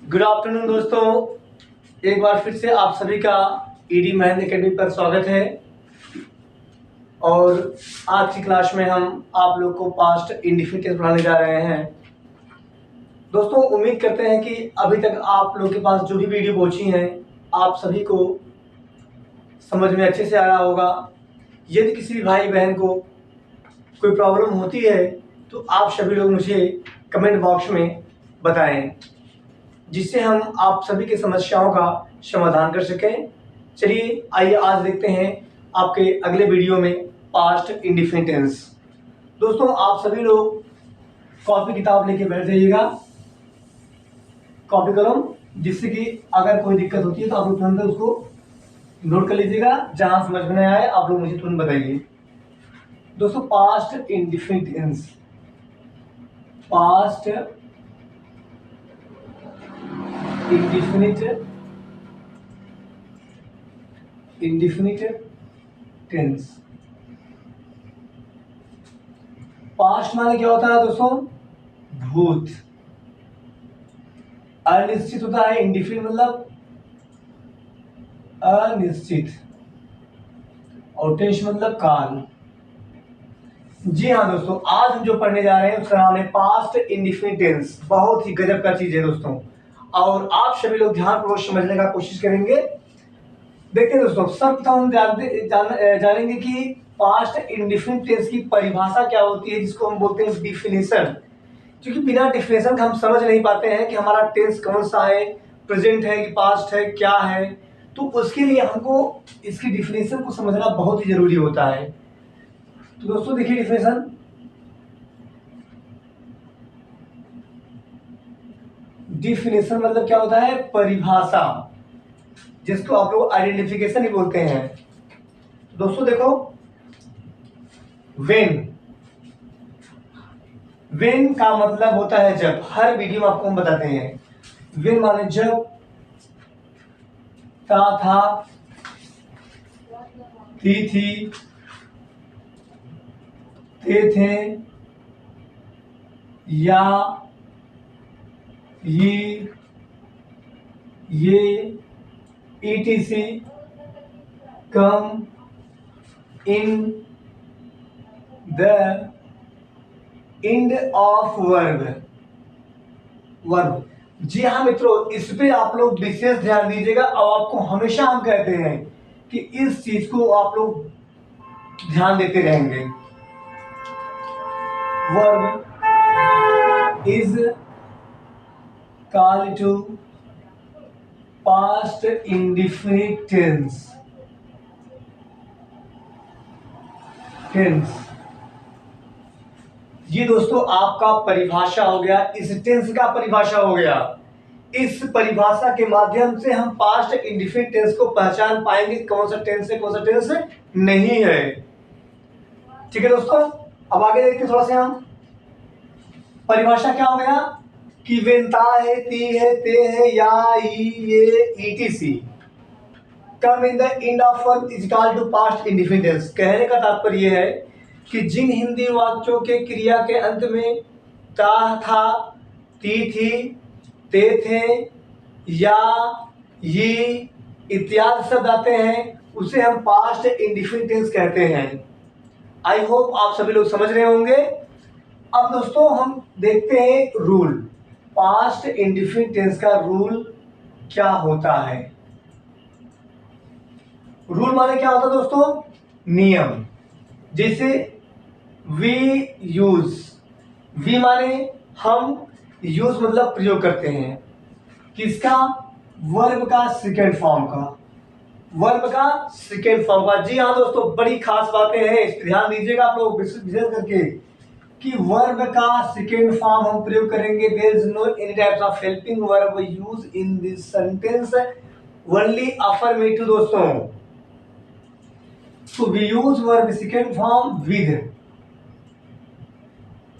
Good afternoon दोस्तों, एक बार फिर से आप सभी का ईडी मैथ एकेडमी पर स्वागत है। और आज की क्लास में हम आप लोग को पास्ट इंडेफिनिट पढ़ाने जा रहे हैं। दोस्तों, उम्मीद करते हैं कि अभी तक आप लोग के पास जो भी वीडियो पहुंची हैं आप सभी को समझ में अच्छे से आ रहा होगा। यदि किसी भी भाई बहन को कोई प्रॉब्लम होती है तो आप सभी लोग मुझे कमेंट बॉक्स में बताएं, जिससे हम आप सभी की समस्याओं का समाधान कर सकें। चलिए आइए आज देखते हैं आपके अगले वीडियो में पास्ट इंडेफिनिट टेंस। दोस्तों, आप सभी लोग कॉपी किताब लेके बैठ जाइएगा, कॉपी कलम, जिससे कि अगर कोई दिक्कत होती है तो आप लोग तुरंत उसको नोट कर लीजिएगा। जहां समझ में नहीं आए आप लोग मुझे तुरंत बताइए। दोस्तों, past indefinite tense, past indefinite tense. Past माने क्या होता है दोस्तों? भूत। अनिश्चित होता है इंडेफिनिट मतलब अनिश्चित, और टेंस मतलब काल। जी हाँ दोस्तों, आज हम जो पढ़ने जा रहे हैं उसका नाम है पास्ट इंडेफिनिट टेंस। बहुत ही गजब का चीज है दोस्तों, और आप सभी लोग ध्यानपूर्वक समझने का कोशिश करेंगे। देखिए दोस्तों, सर्वप्रथम हम जानेंगे कि पास्ट इंडेफिनिट टेंस की परिभाषा क्या होती है, जिसको हम बोलते हैं डिफिनेशन। क्योंकि बिना डिफिनेशन का हम समझ नहीं पाते हैं कि हमारा टेंस कौन सा है, प्रेजेंट है कि पास्ट है, क्या है। तो उसके लिए हमको इसकी डिफिनेशन को समझना बहुत ही जरूरी होता है। तो दोस्तों देखिए, डिफिनेशन मतलब क्या होता है? परिभाषा, जिसको आप लोग आइडेंटिफिकेशन ही बोलते हैं। दोस्तों देखो, वेन का मतलब होता है जब। हर वीडियो में आपको हम बताते हैं वेन माने जब, था, थी, थे, या, ये, etc, come, in, the, end of verb. जी हाँ मित्रों, इस पे आप लोग विशेष ध्यान दीजिएगा। और आपको हमेशा हम कहते हैं कि इस चीज को आप लोग ध्यान देते रहेंगे। Verb is called to past indefinite tense. ये दोस्तों आपका परिभाषा हो गया, इस टेंस का परिभाषा हो गया। इस परिभाषा के माध्यम से हम पास्ट इंडेफिनिट टेंस को पहचान पाएंगे कौन सा टेंस है, कौन सा टेंस नहीं है। ठीक है दोस्तों, अब आगे देखते थोड़ा सा हम। परिभाषा क्या हो गया कि वेनता है, ती है, ते है, या, ये, etc come in the end of verb is called to past indefinite tense. कहने का तात्पर्य है कि जिन हिंदी वाक्यों के क्रिया के अंत में ता, था, ती, थी, ते, थे, या, ये इत्यादि शब्द आते हैं उसे हम पास्ट इंडेफिनिट टेंस कहते हैं। आई होप आप सभी लोग समझ रहे होंगे। अब दोस्तों हम देखते हैं रूल। पास्ट इंडेफिनिट टेंस का रूल क्या होता है? रूल माने क्या होता है दोस्तों? नियम। जैसे वी यूज, वी माने हम, यूज मतलब प्रयोग करते हैं। किसका? वर्ब का सेकेंड फॉर्म का, वर्ब का सेकेंड फॉर्म का। जी हाँ दोस्तों, बड़ी खास बातें हैं, इस पर ध्यान दीजिएगा आप लोग विशेष करके कि वर्ब का सेकेंड फॉर्म हम प्रयोग करेंगे। There is no any types of helping verb use in this sentence, only affirmative दोस्तों। So we use verb second form with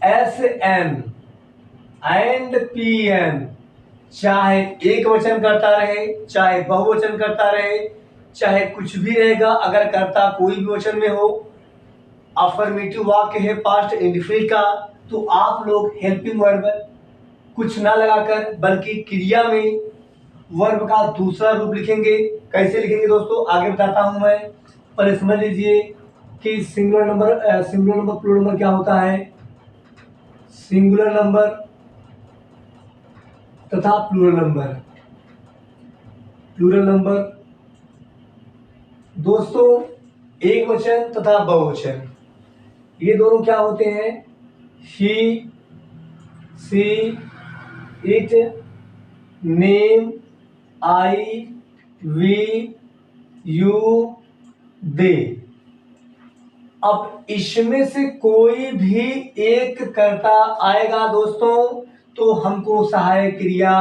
SN and PN, चाहे एक वचन करता रहे, चाहे बहुवचन करता रहे, चाहे कुछ भी रहेगा। अगर करता कोई भी वचन में हो, अफर्मेटिव वाक्य है पास्ट इंडेफिनिट का, तो आप लोग हेल्पिंग वर्ब कुछ ना लगाकर बल्कि क्रिया में वर्ब का दूसरा रूप लिखेंगे। कैसे लिखेंगे दोस्तों आगे बताता हूं मैं। पर समझ लीजिए कि सिंगुलर नंबर प्लूरल नंबर क्या होता है। सिंगुलर नंबर तथा प्लूरल नंबर दोस्तों एक वचन तथा बहुवचन, ये दोनों क्या होते हैं। He, she, it, name, I, we, you, they. अब इसमें से कोई भी एक कर्ता आएगा दोस्तों तो हमको सहायक क्रिया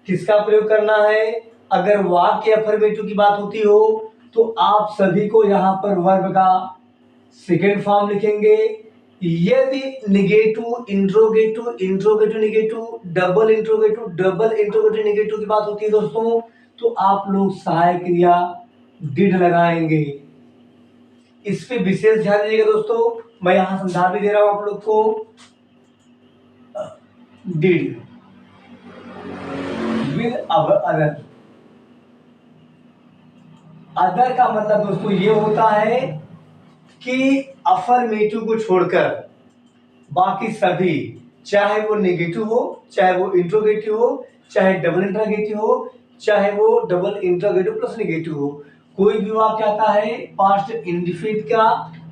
किसका प्रयोग करना है। अगर वाक्य अफर्मेटिव की बात होती हो तो आप सभी को यहाँ पर वर्ब का सेकेंड फॉर्म लिखेंगे। यदि negative, interrogative negative, double interrogative negative की बात होती है दोस्तों तो आप लोग सहायक क्रिया डिड लगाएंगे। इस पे विशेष ध्यान दीजिएगा दोस्तों, मैं यहां समझा भी दे रहा हूं आप लोग को। डिड विद अदर का मतलब दोस्तों ये होता है कि अफर्मेटिव को छोड़कर बाकी सभी, चाहे वो नेगेटिव हो, चाहे वो इंट्रोगेटिव हो, चाहे डबल इंट्रोगेटिव हो, चाहे वो डबल इंट्रोगेटिव प्लस नेगेटिव हो, कोई भी वाक्य आता है पास्ट इंडिफिनिट का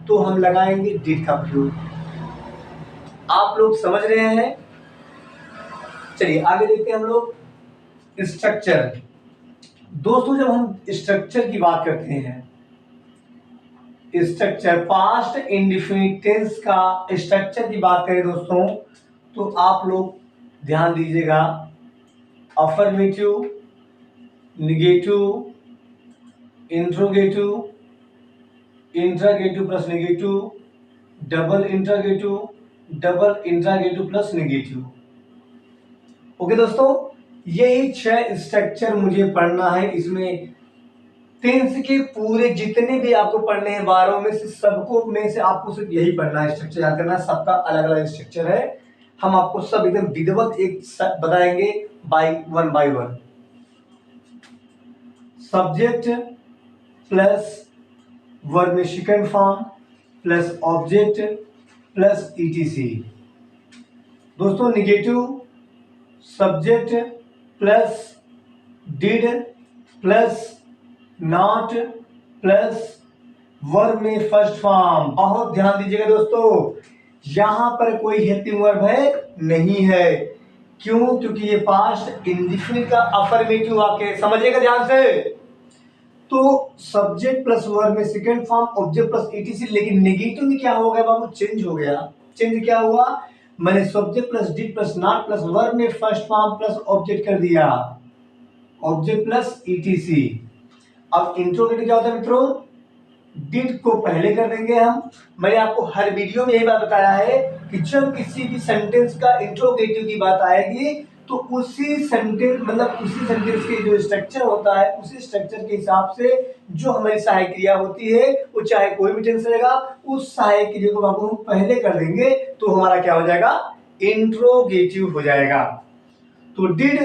तो हम लगाएंगे डिड का प्रयोग। आप लोग समझ रहे हैं। चलिए आगे देखते हैं हम लोग स्ट्रक्चर। दोस्तों जब हम स्ट्रक्चर की बात करते हैं, स्ट्रक्चर पास्ट इंडिफिनिट टेंस का स्ट्रक्चर की बात करें दोस्तों तो आप लोग ध्यान दीजिएगा। Affirmative, negative, interrogative, interrogative plus negative, double interrogative plus negative. Okay दोस्तों, यही 6 स्ट्रक्चर मुझे पढ़ना है। इसमें टेंस के पूरे जितने भी आपको पढ़ने हैं 12 में से सबको में से आपको सिर्फ यही पढ़ना है, स्ट्रक्चर याद करना है। सबका अलग अलग स्ट्रक्चर है, हम आपको सब एकदम विधिवत एक बताएंगे by one. Subject plus verb में second form plus object plus etc. दोस्तों negative subject plus did plus not plus verb में फर्स्ट फॉर्म। बहुत ध्यान दीजिएगा दोस्तों, यहां पर कोई हेल्पिंग वर्ब है नहीं है। क्यों? क्योंकि ये पास्ट इंडिफिनिट का अफर्मेटिव वाक्य है। समझिएगा ध्यान से। तो सब्जेक्ट प्लस वर्ब में second form object plus etc, लेकिन नेगेटिव में क्या हो गया बाबू? चेंज हो गया। चेंज क्या हुआ? मैंने subject plus did plus not plus verb में फर्स्ट फॉर्म प्लस ऑब्जेक्ट कर दिया, ऑब्जेक्ट प्लस ईटीसी। अब इंट्रोगेटिव क्या होता है मित्रों? डिड को पहले कर देंगे हम। मैंने आपको हर वीडियो में यही बात बताया है कि जब किसी भी सेंटेंस का इंट्रोगेटिव की बात आएगी तो उसी सेंटेंस के जो स्ट्रक्चर होता है उसी स्ट्रक्चर के हिसाब से जो हमारी सहायक क्रिया होती है वो चाहे कोई भी टेंस रहेगा उस सहायक क्रिया को हम पहले कर देंगे तो हमारा क्या हो जाएगा? इंट्रोगेटिव हो जाएगा। तो did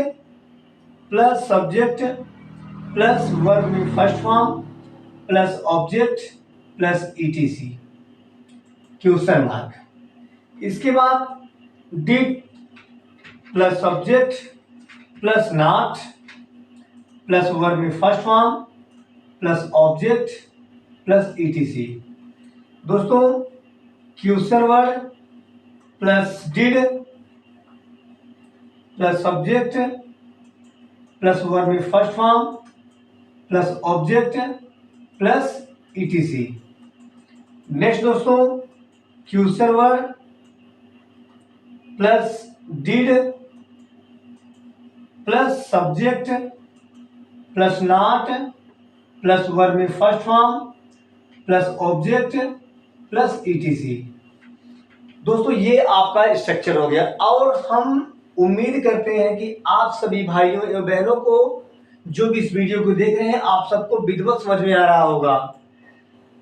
plus subject plus verb में first form plus object plus etc, question mark. इसके बाद did plus subject plus not plus verb में first form plus object plus etc. दोस्तों question word plus did plus subject plus verb में first form plus object plus etc. Next दोस्तों question word plus did plus subject plus not plus verb में first form plus object plus etc. दोस्तों ये आपका structure हो गया और हम उम्मीद करते हैं कि आप सभी भाइयों एवं बहनों को जो भी इस वीडियो को देख रहे हैं आप सबको विधिवत समझ में आ रहा होगा।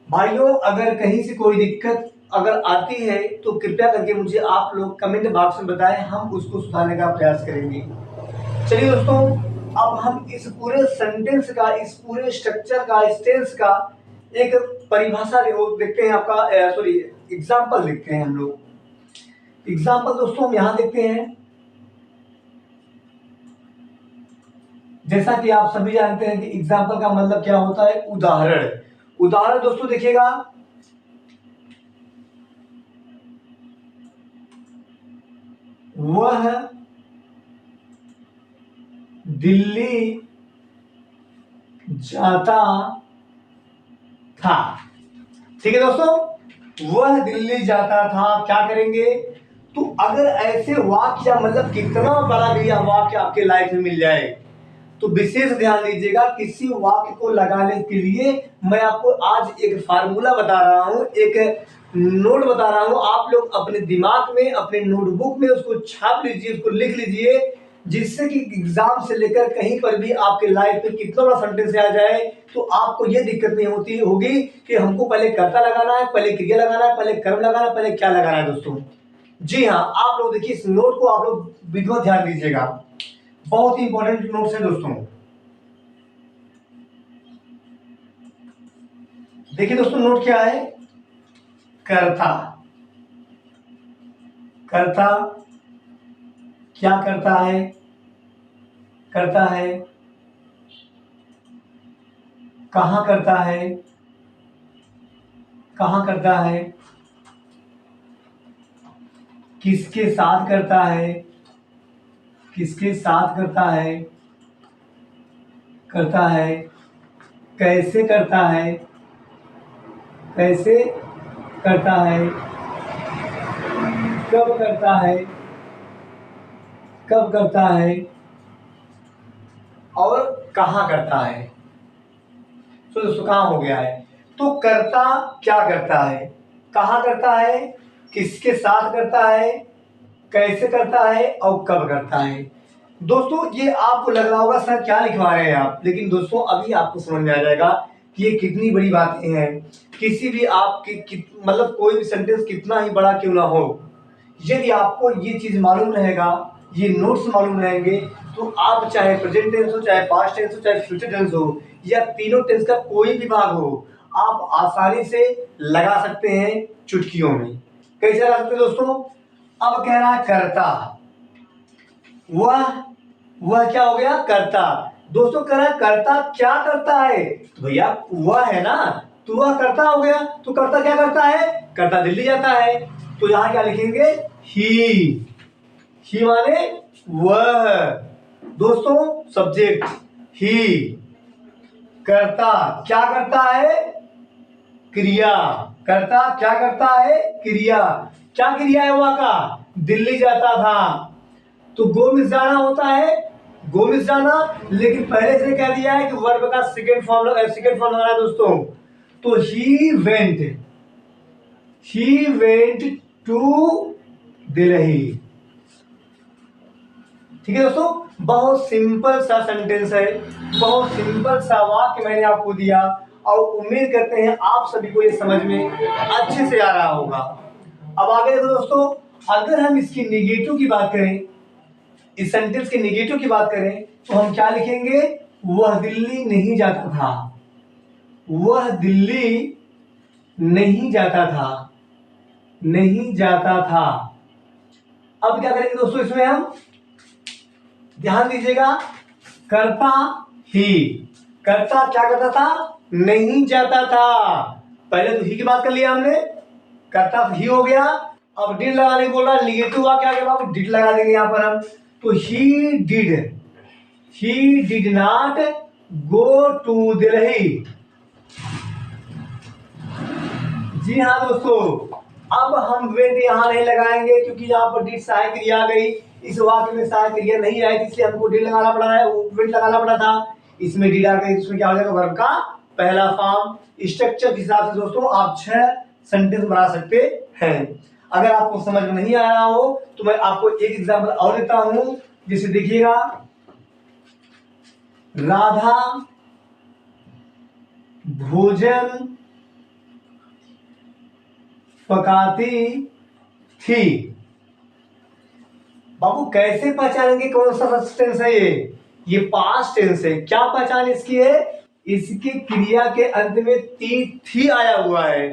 भाइयों अगर कहीं से कोई दिक्कत अगर आती है तो कृपया करके मुझे आप लोग कमेंट बॉक्स में बताएं, हम उसको सुधारने का प्रयास करेंगे। चलिए दोस्तों, अब हम इस पूरे सेंटेंस का, इस पूरे स्ट्रक्चर का, इस टेंस का एक परिभाषा देखते हैं। आपका सॉरी एग्जाम्पल देखते हैं हम लोग। एग्जाम्पल दोस्तों हम यहां देखते हैं। जैसा कि आप सभी जानते हैं कि एग्जाम्पल का मतलब क्या होता है, उदाहरण। उदाहरण दोस्तों देखिएगा, वह दिल्ली जाता था। ठीक है दोस्तों, वह दिल्ली जाता था। क्या करेंगे, तो अगर ऐसे वाक्य या मतलब कितना बड़ा भी यह वाक्य आपके लाइफ में मिल जाए तो विशेष ध्यान दीजिएगा। किसी वाक्य को लगाने के लिए मैं आपको आज एक फार्मूला बता रहा हूं, एक नोट बता रहा हूं। आप लोग अपने दिमाग में, अपने नोटबुक में उसको छाप लीजिए, उसको लिख लीजिए, जिससे कि एग्जाम से लेकर कहीं पर भी आपके लाइफ में कितना बड़ा सेंटेंस आ जाए तो आपको ये दिक्कत नहीं होती होगी कि हमको पहले कर्ता लगाना है, पहले क्रिया लगाना है, पहले कर्म लगाना है, पहले क्या लगाना है दोस्तों। जी हाँ, आप लोग देखिए, इस नोट को आप लोग विधिवत ध्यान दीजिएगा, बहुत ही इंपॉर्टेंट नोट्स है दोस्तों। देखिए दोस्तों, नोट क्या है, कर्ता। कर्ता क्या करता है, करता है, कहां करता है, कहां करता है, किसके साथ करता है, किसके साथ करता है, करता है, कैसे करता है, कैसे करता है, कब करता है, कब करता है, और कहां करता है। तो दोस्तों कहां हो गया है, तो कर्ता क्या करता है, कहां करता है, किसके साथ करता है, कैसे करता है और कब करता है। दोस्तों ये आपको लग रहा होगा सर क्या लिखवा रहे हैं आप, लेकिन दोस्तों अभी आपको समझ में आ जाएगा कि ये कितनी बड़ी बातें हैं। किसी भी आपकी मतलब कोई भी सेंटेंस कितना ही बड़ा क्यों ना हो, यदि आपको ये चीज मालूम रहेगा, ये नोट्स मालूम रहेंगे, तो आप चाहे प्रेजेंट टेंस हो, चाहे पास्ट टेंस हो, चाहे फ्यूचर टेंस हो, या तीनों टेंस का कोई भी भाग हो, आप आसानी से लगा सकते हैं चुटकियों में। कैसे लगा सकते हैं दोस्तों, अब कह रहा है कर्ता, वह क्या हो गया, कर्ता। दोस्तों कह रहा है कर्ता क्या करता है, तो भैया वह है ना, तो वह कर्ता हो गया। तो कर्ता क्या करता है, कर्ता दिल्ली जाता है, तो यहां क्या लिखेंगे, ही माने वह। दोस्तों सब्जेक्ट ही, कर्ता क्या करता है, क्रिया। कर्ता क्या करता है, क्रिया। क्या क्रिया है वह का, दिल्ली जाता था। तो गो मिस जाना होता है, गो मिस जाना, लेकिन पहले से कह दिया है कि वर्ब का सेकंड फॉर्म लगाना है दोस्तों। तो ही वेंट टू दिल्ली। ठीक है दोस्तों, बहुत सिंपल सा सेंटेंस है, बहुत सिंपल सा वाक्य मैंने आपको दिया, और उम्मीद करते हैं आप सभी को ये समझ में अच्छे से आ रहा होगा। अब आगे देखो दोस्तों, अगर हम इसकी निगेटिव की बात करें, इस सेंटेंस के निगेटिव की बात करें, तो हम क्या लिखेंगे, वह दिल्ली नहीं जाता था, वह दिल्ली नहीं जाता था, नहीं जाता था। अब क्या करेंगे दोस्तों, इसमें हम ध्यान दीजिएगा, कर्ता ही, कर्ता क्या करता था, नहीं जाता था। पहले तो ही की बात कर लिया हमने, कर्ता ही हो गया। अब डिड लगाने बोल रहा है, निगेटिव वाक्य आ गया बाबू, डिड लगा देंगे यहां पर हम। तो he did not go to Delhi. जी हाँ दोस्तों, अब हम वेंट यहां नहीं लगाएंगे क्योंकि यहाँ पर डिड सहायक क्रिया आ गई, इस वाक्य में सहायक क्रिया नहीं आई, इसलिए हमको डिड लगाना पड़ा है, वेंट लगाना पड़ा था। इसमें डिड आ गई, इसमें क्या हो जाएगा, वर्ब का पहला फॉर्म। स्ट्रक्चर के हिसाब से दोस्तों आप 6 सेंटेंस बना सकते हैं। अगर आपको समझ में नहीं आ रहा हो तो मैं आपको एक एग्जाम्पल और देता हूं, जिसे देखिएगा, राधा भोजन पकाती थी। बाबू कैसे पहचानेंगे कौन सा टेंस है ये पास्ट टेंस है। क्या पहचान इसकी है, इसकी क्रिया के अंत में ती थी आया हुआ है।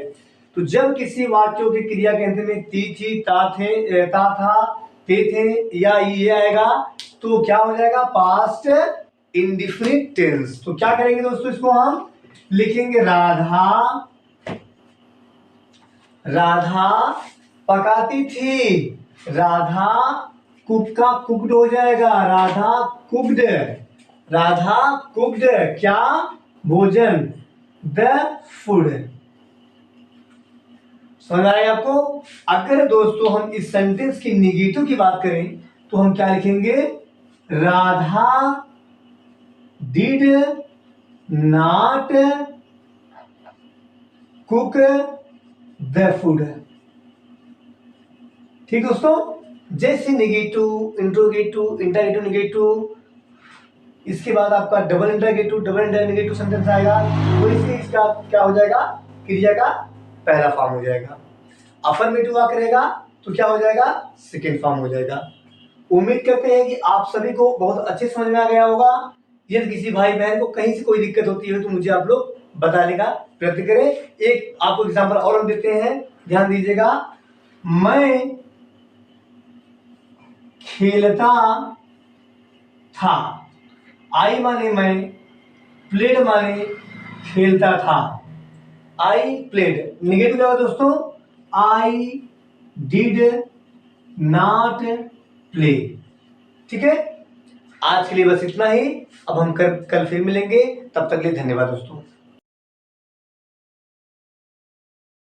तो जब किसी वाक्यों की क्रिया के अंत में ती थी, ता थे, ता था, थे या ये आएगा तो क्या हो जाएगा, पास्ट इंडिफिनिट टेंस। तो क्या करेंगे दोस्तों, इसको हम लिखेंगे राधा पकाती थी। राधा कुक का कुकड हो जाएगा, राधा कुकड क्या, भोजन, द फूड। समझ आएगा आपको। अगर दोस्तों हम इस सेंटेंस की निगेटिव की बात करें तो हम क्या लिखेंगे, Radha did not cook the food. ठीक दोस्तों, जैसे नेगेटिव, इंट्रोगेटिव, इंटरगेटिव, नेगेटिव, इसके बाद आपका डबल इंटरगेटिव सेंटेंस आएगा तो इसका क्या हो जाएगा, क्रिया का पहला फॉर्म हो जाएगा। अफर्मेटिव वाक्य रहेगा तो क्या हो जाएगा, सेकेंड फॉर्म हो जाएगा। उम्मीद करते हैं कि आप सभी को बहुत अच्छे समझ में आ गया होगा। यदि किसी भाई बहन को कहीं से कोई दिक्कत होती है तो मुझे आप लोग बताने का प्रयत्न करें। एक आपको एग्जाम्पल और हम देते हैं, ध्यान दीजिएगा। मैं खेलता था, आई माने मैं, प्लेड माने खेलता था। आई प्लेड निगेटिव क्या होगा दोस्तों, आई डिड नॉट प्ले। ठीक है, आज के लिए बस इतना ही। अब हम कल फिर मिलेंगे, तब तक के लिए धन्यवाद दोस्तों।